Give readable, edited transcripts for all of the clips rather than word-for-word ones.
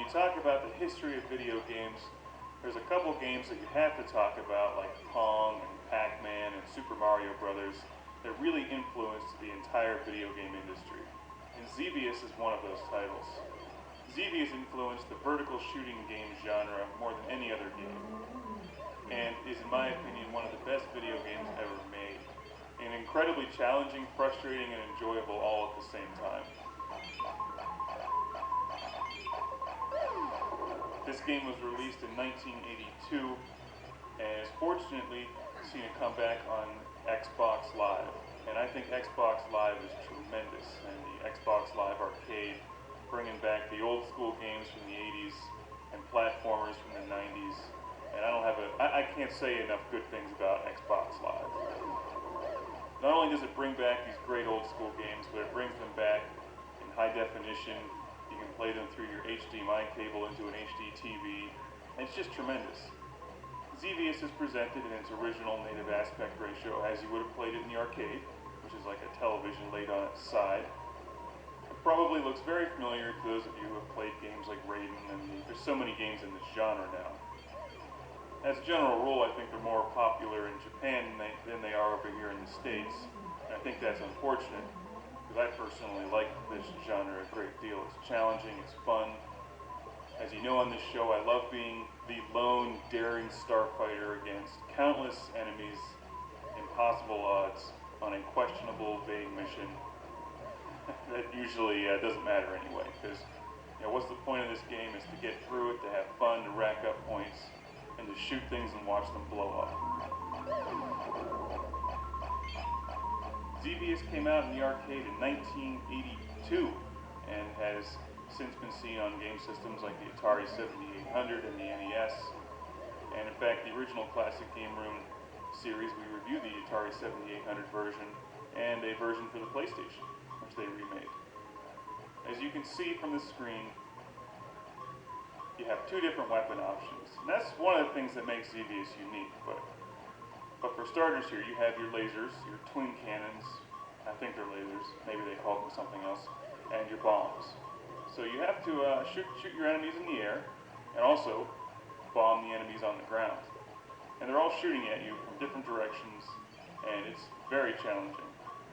you talk about the history of video games, there's a couple games that you have to talk about, like Pong and Pac-Man and Super Mario Brothers, that really influenced the entire video game industry. And Xevious is one of those titles. Xevious influenced the vertical shooting game genre more than any other game, and is, in my opinion, one of the best video games ever made. And incredibly challenging, frustrating, and enjoyable all at the same time. This game was released in 1982 and has fortunately seen a comeback on Xbox Live. And I think Xbox Live is tremendous. And the Xbox Live Arcade, bringing back the old school games from the 80s and platformers from the 90s. And I can't say enough good things about Xbox Live. Not only does it bring back these great old school games, but it brings them back in high definition. You can play them through your HDMI cable into an HD TV, and it's just tremendous. Xevious is presented in its original native aspect ratio as you would have played it in the arcade, which is like a television laid on its side. It probably looks very familiar to those of you who have played games like Raiden, and there's so many games in this genre now. As a general rule, I think they're more popular in Japan than they are over here in the States, and I think that's unfortunate. I personally like this genre a great deal. It's challenging, it's fun. As you know on this show, I love being the lone, daring starfighter against countless enemies, impossible odds, on a questionable, vague mission that usually doesn't matter anyway, because what's the point of this game is to get through it, to have fun, to rack up points, and to shoot things and watch them blow up. Xevious came out in the arcade in 1982 and has since been seen on game systems like the Atari 7800 and the NES. And in fact, the original Classic Game Room series, we reviewed the Atari 7800 version and a version for the PlayStation, which they remade. As you can see from the screen, you have two different weapon options. And that's one of the things that makes Xevious unique. But for starters here, you have your lasers, your twin cannons, I think they're lasers, maybe they call them something else, and your bombs. So you have to shoot your enemies in the air, and also bomb the enemies on the ground. And they're all shooting at you from different directions, and it's very challenging.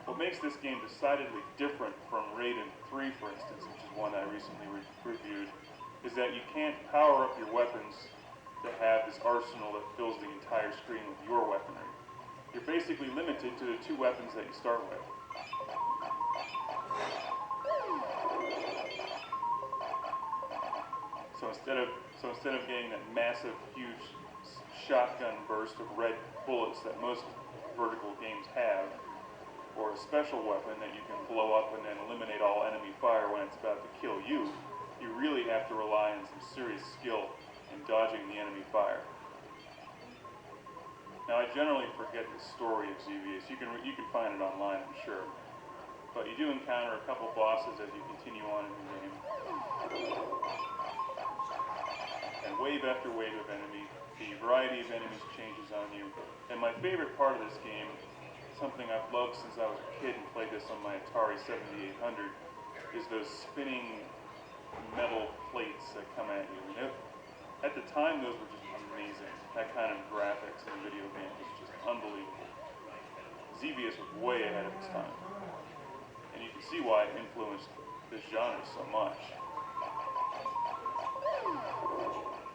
What makes this game decidedly different from Raiden 3, for instance, which is one I recently reviewed, is that you can't power up your weapons to have this arsenal that fills the entire screen with your weaponry. You're basically limited to the two weapons that you start with. So instead of getting that massive, huge shotgun burst of red bullets that most vertical games have, or a special weapon that you can blow up and then eliminate all enemy fire when it's about to kill you, you really have to rely on some serious skill in dodging the enemy fire. Now, I generally forget the story of Xevious. You can find it online, I'm sure. But you do encounter a couple bosses as you continue on in the game. And wave after wave of enemy. The variety of enemies changes on you. And my favorite part of this game, something I've loved since I was a kid and played this on my Atari 7800, is those spinning metal plates that come at you. At the time, those were just amazing. That kind of graphics in a video game was just unbelievable. Xevious was way ahead of its time. And you can see why it influenced this genre so much.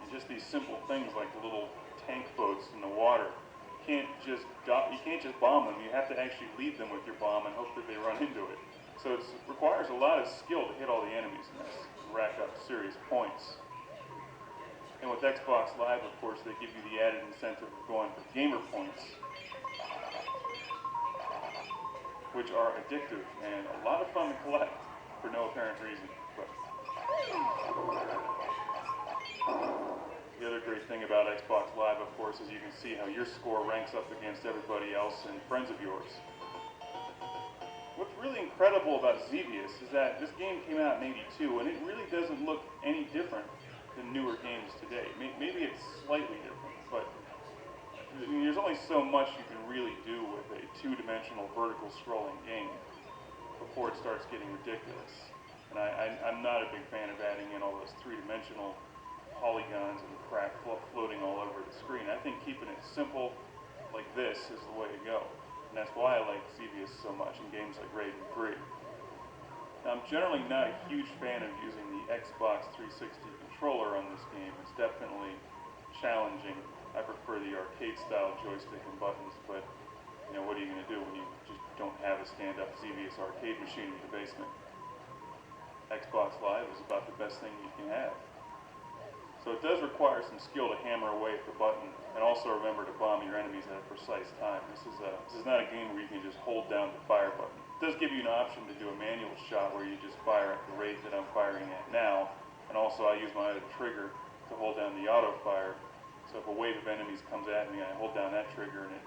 And just these simple things like the little tank boats in the water. You can't just bomb them. You have to actually lead them with your bomb and hope that they run into it. So it requires a lot of skill to hit all the enemies in this, and rack up serious points. And with Xbox Live, of course, they give you the added incentive of going for gamer points, which are addictive and a lot of fun to collect for no apparent reason. But the other great thing about Xbox Live, of course, is you can see how your score ranks up against everybody else and friends of yours. What's really incredible about Xevious is that this game came out in '82, and it really doesn't look any different than newer games today. Maybe it's slightly different, but there's only so much you can really do with a two-dimensional vertical scrolling game before it starts getting ridiculous. And I'm not a big fan of adding in all those three-dimensional polygons and crap floating all over the screen. I think keeping it simple like this is the way to go. And that's why I like Xevious so much in games like Raiden 3. Now, I'm generally not a huge fan of using the Xbox 360 controller on this game. It's definitely challenging. I prefer the arcade-style joystick and buttons, but you know, what are you going to do when you just don't have a stand-up Xevious arcade machine in the basement? Xbox Live is about the best thing you can have. So it does require some skill to hammer away at the button, and also remember to bomb your enemies at a precise time. This is not a game where you can just hold down the fire button. It does give you an option to do a manual shot where you just fire at the rate that I'm firing at now, and also I use my other trigger to hold down the auto fire. So if a wave of enemies comes at me, I hold down that trigger and it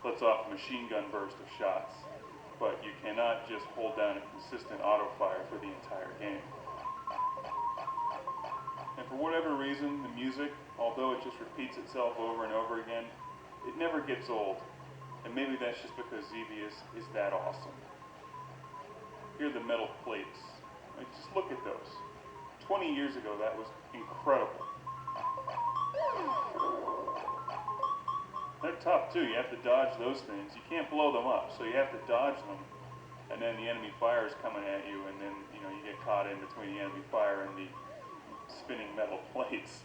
lets off a machine gun burst of shots. But you cannot just hold down a consistent auto fire for the entire game. And for whatever reason, the music, although it just repeats itself over and over again, it never gets old. And maybe that's just because Xevious is that awesome. Here are the metal plates. Like, just look at those. 20 years ago, that was incredible. They're tough too. You have to dodge those things. You can't blow them up, so you have to dodge them. And then the enemy fire is coming at you, and then you get caught in between the enemy fire and the spinning metal plates,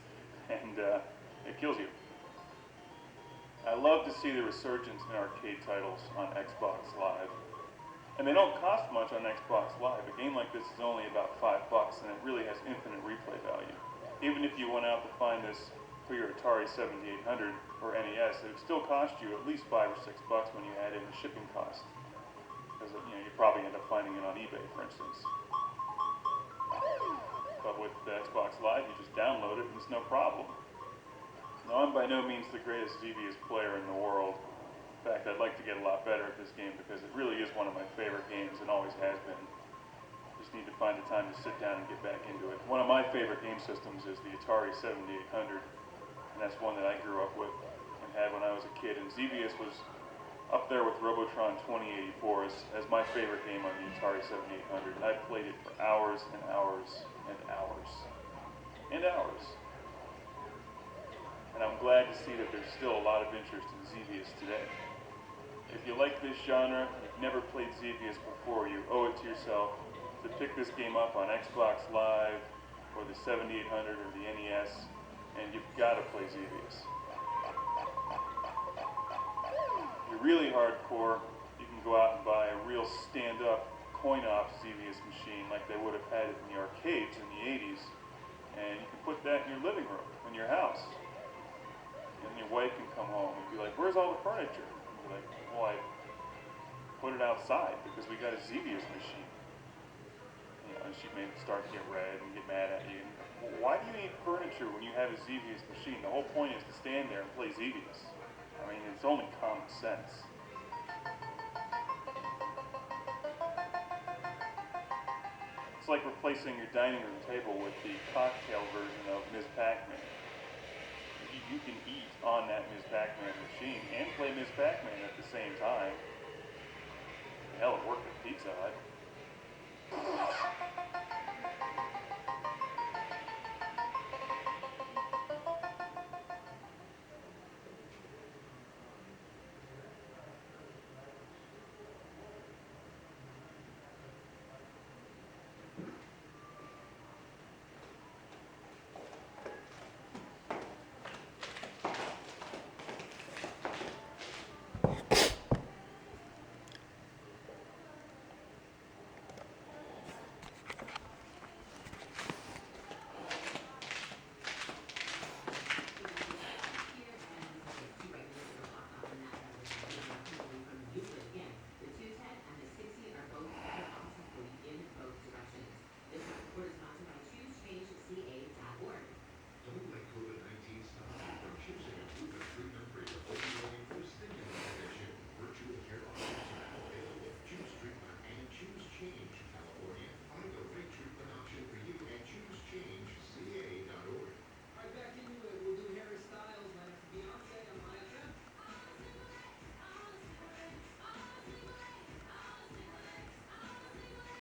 and it kills you. I love to see the resurgence in arcade titles on Xbox Live. And they don't cost much on Xbox Live. A game like this is only about $5, and it really has infinite replay value. Even if you went out to find this for your Atari 7800 or NES, it would still cost you at least $5 or $6 when you add in the shipping cost. Because you probably end up finding it on eBay, for instance. But with the Xbox Live, you just download it and it's no problem. Now, I'm by no means the greatest Xevious player in the world. In fact, I'd like to get a lot better at this game because it really is one of my favorite games and always has been. Just need to find the time to sit down and get back into it. One of my favorite game systems is the Atari 7800, and that's one that I grew up with and had when I was a kid. And Xevious was up there with Robotron 2084 as my favorite game on the Atari 7800. I played it for hours and hours and hours and hours. And I'm glad to see that there's still a lot of interest in Xevious today. If you like this genre, you've never played Xevious before, you owe it to yourself to pick this game up on Xbox Live or the 7800 or the NES, and you've got to play Xevious. If you're really hardcore, you can go out and buy a real stand-up coin-op Xevious machine like they would have had it in the arcades in the 80s, and you can put that in your living room, in your house. And your wife can come home and be like, "Where's all the furniture?" And you're like, "Well, I put it outside because we got a Xevious machine." And she may start to get red and get mad at you. Well, why do you need furniture when you have a Xevious machine? The whole point is to stand there and play Xevious. I mean, it's only common sense. It's like replacing your dining room table with the cocktail version of Ms. Pac-Man. You can eat on that Ms. Pac-Man machine and play Ms. Pac-Man at the same time. Hell, it worked at Pizza Hut.